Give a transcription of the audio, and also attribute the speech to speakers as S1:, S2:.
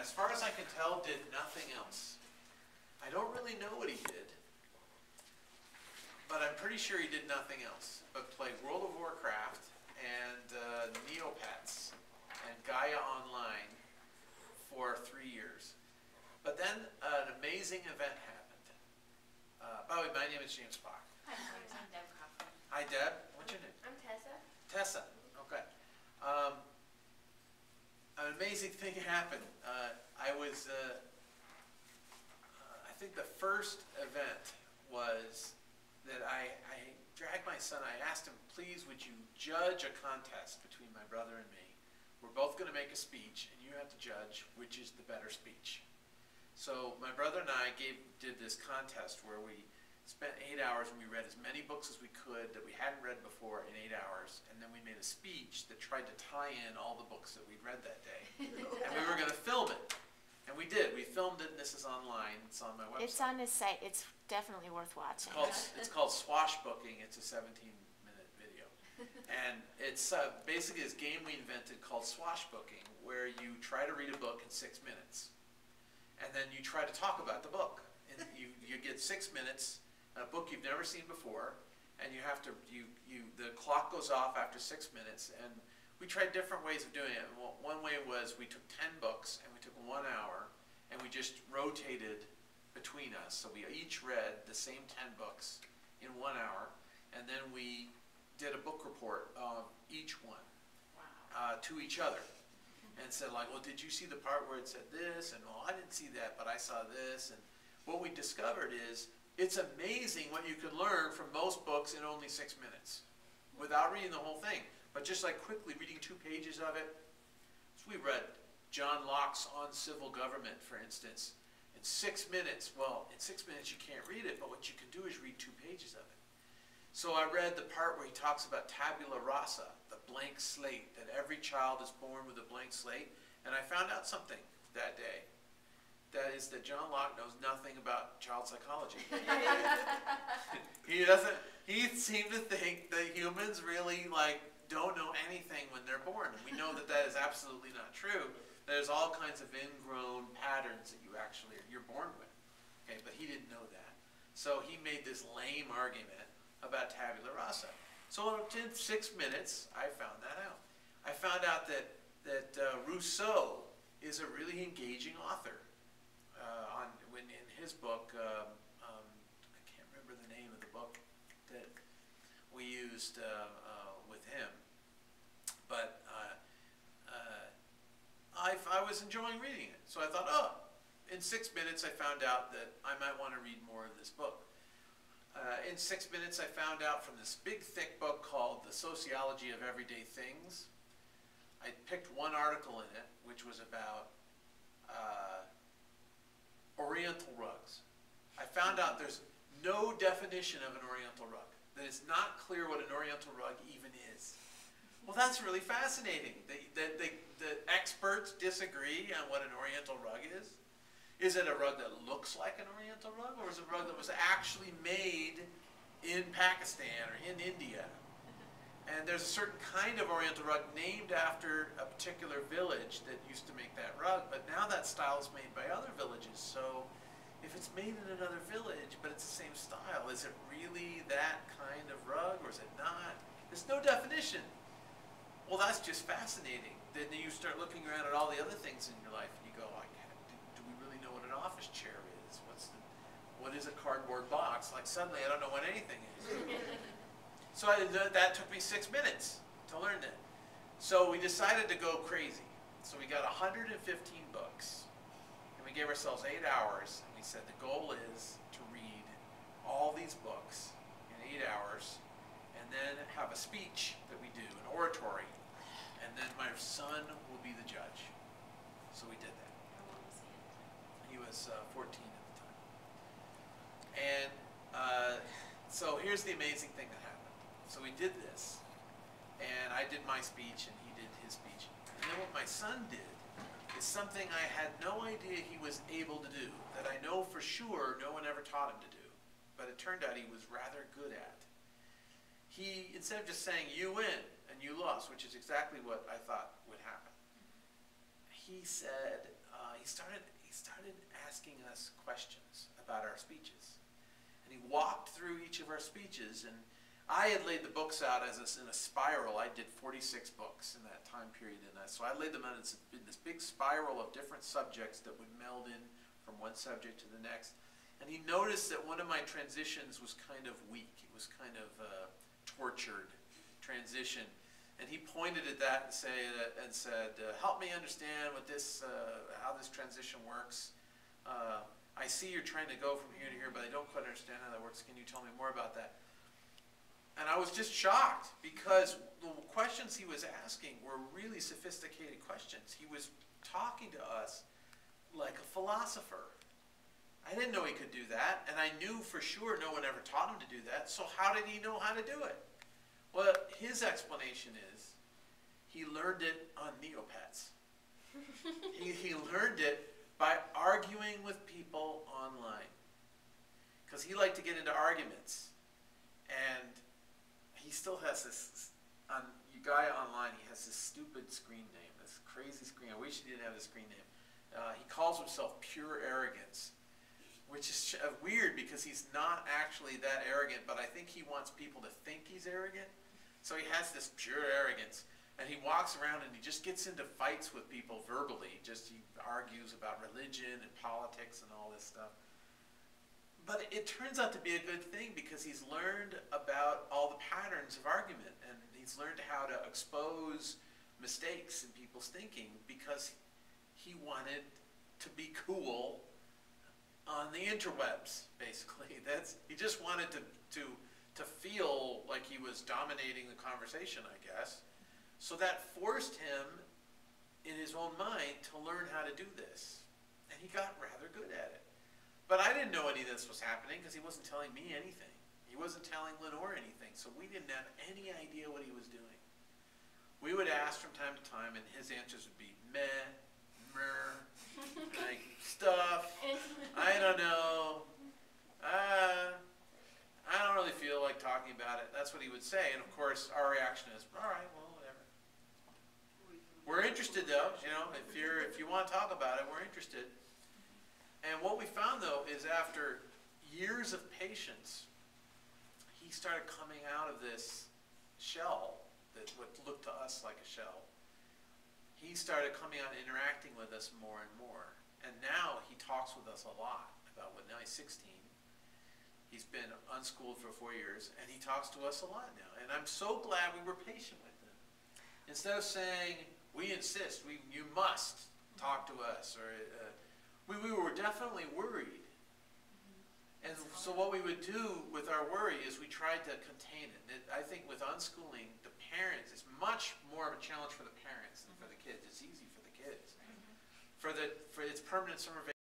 S1: as far as I can tell, did nothing else. I don't really know what he did, but I'm pretty sure he did nothing else but play World of Warcraft and Neopets and Gaia Online for 3 years. But then an amazing event happened. By the way, my name is James Bach.
S2: Hi, I'm Deb Kaufman.
S1: Hi, Deb. What's your name?
S2: I'm Tessa.
S1: Tessa. Okay. An amazing thing happened. I think the first event was that I dragged my son. I asked him, please, would you judge a contest between my brother and me? We're both going to make a speech, and you have to judge which is the better speech. So my brother and I did this contest where we spent 8 hours and we read as many books as we could that we hadn't read before in 8 hours, and then we made a speech that tried to tie in all the books that we'd read that day. And we were going to film it. And we did. We filmed it, and this is online. It's on my website.
S3: It's on his site. It's definitely worth watching.
S1: It's called Swashbooking. It's a 17-minute video. And it's basically this game we invented called Swashbooking, where you try to read a book in 6 minutes. And then you try to talk about the book. And you get 6 minutes, a book you've never seen before, and you have to, the clock goes off after 6 minutes, and we tried different ways of doing it. One way was we took 10 books, and we took 1 hour, and we just rotated between us. So we each read the same 10 books in 1 hour, and then we did a book report of each one to each other. And said, like, well, did you see the part where it said this? And, well, I didn't see that, but I saw this. And what we discovered is it's amazing what you can learn from most books in only 6 minutes without reading the whole thing. But just like quickly reading 2 pages of it. So we read John Locke's On Civil Government, for instance, in 6 minutes. Well, in 6 minutes you can't read it, but what you can do is read 2 pages of it. So I read the part where he talks about tabula rasa, the blank slate, that every child is born with a blank slate. And I found out something that day. That is that John Locke knows nothing about child psychology. He seemed to think that humans really don't know anything when they're born. And we know that that is absolutely not true. There's all kinds of ingrown patterns that you're born with. Okay, but he didn't know that. So he made this lame argument about tabula rasa. So in 6 minutes, I found that out. I found out that Rousseau is a really engaging author. In his book, I can't remember the name of the book that we used with him, but I was enjoying reading it. So I thought, oh, in 6 minutes I found out that I might want to read more of this book. In 6 minutes I found out from this big thick book called The Sociology of Everyday Things. I picked one article in it which was about Oriental rugs. I found out there's no definition of an Oriental rug. That it's not clear what an Oriental rug even is. Well, that's really fascinating. The experts disagree on what an Oriental rug is. Is it a rug that looks like an Oriental rug, or is it a rug that was actually made in Pakistan or in India? And there's a certain kind of Oriental rug named after a particular village that used to make that rug, but now that style is made by other villages. So if it's made in another village, but it's the same style, is it really that kind of rug, or is it not? There's no definition. Well, that's just fascinating. Then you start looking around at all the other things in your life, and you go, do we really know what an office chair is? What is a cardboard box? Like, suddenly I don't know what anything is. So that took me 6 minutes to learn that. So we decided to go crazy. So we got 115 books, and we gave ourselves 8 hours, and we said the goal is to read all these books in 8 hours, and then have a speech that we do, an oratory, and then my son will be the judge. So we did that.
S2: How old was he?
S1: He was 14 at the time. And so here's the amazing thing that happened. So we did this, and I did my speech, and he did his speech. And then what my son did is something I had no idea he was able to do, that I know for sure no one ever taught him to do, but it turned out he was rather good at. He, instead of just saying, you win, and you lost, which is exactly what I thought would happen, he said, he started asking us questions about our speeches. And he walked through each of our speeches, and I had laid the books out in a spiral. I did 46 books in that time period, so I laid them out in this big spiral of different subjects that would meld in from one subject to the next. And he noticed that one of my transitions was kind of weak. It was kind of a tortured transition. And he pointed at that and said, help me understand what how this transition works. I see you're trying to go from here to here, but I don't quite understand how that works. Can you tell me more about that? And I was just shocked because the questions he was asking were really sophisticated questions. He was talking to us like a philosopher. I didn't know he could do that, and I knew for sure no one ever taught him to do that, so how did he know how to do it? Well, his explanation is he learned it on Neopets. he learned it by arguing with people online. Because he liked to get into arguments. And he still has this, guy online, he has this stupid screen name, this crazy screen. I wish he didn't have the screen name. He calls himself Pure Arrogance, which is weird because he's not actually that arrogant, but I think he wants people to think he's arrogant. So he has this pure arrogance, and he walks around and he just gets into fights with people verbally. He argues about religion and politics and all this stuff. But it turns out to be a good thing because he's learned about all the patterns of argument, and he's learned how to expose mistakes in people's thinking because he wanted to be cool on the interwebs, basically. He just wanted to feel like he was dominating the conversation, I guess. So that forced him, in his own mind, to learn how to do this. And he got rather good at it. But I didn't know any of this was happening because he wasn't telling me anything. He wasn't telling Lenore anything, so we didn't have any idea what he was doing. We would ask from time to time, and his answers would be meh, mer, like stuff, I don't know, I don't really feel like talking about it. That's what he would say, and of course our reaction is, all right, well, whatever. We're interested though, if you want to talk about it, we're interested. And what we found though is after years of patience, he started coming out of this shell that would look to us like a shell. He started coming out and interacting with us more and more. And now he talks with us a lot about now he's 16. He's been unschooled for 4 years, and he talks to us a lot now. And I'm so glad we were patient with him. Instead of saying, we insist, you must talk to us, or we were definitely worried. And so what we would do with our worry is we tried to contain it. I think with unschooling, the parents, it's much more of a challenge for the parents than for the kids. It's easy for the kids. For its permanent summer vacation.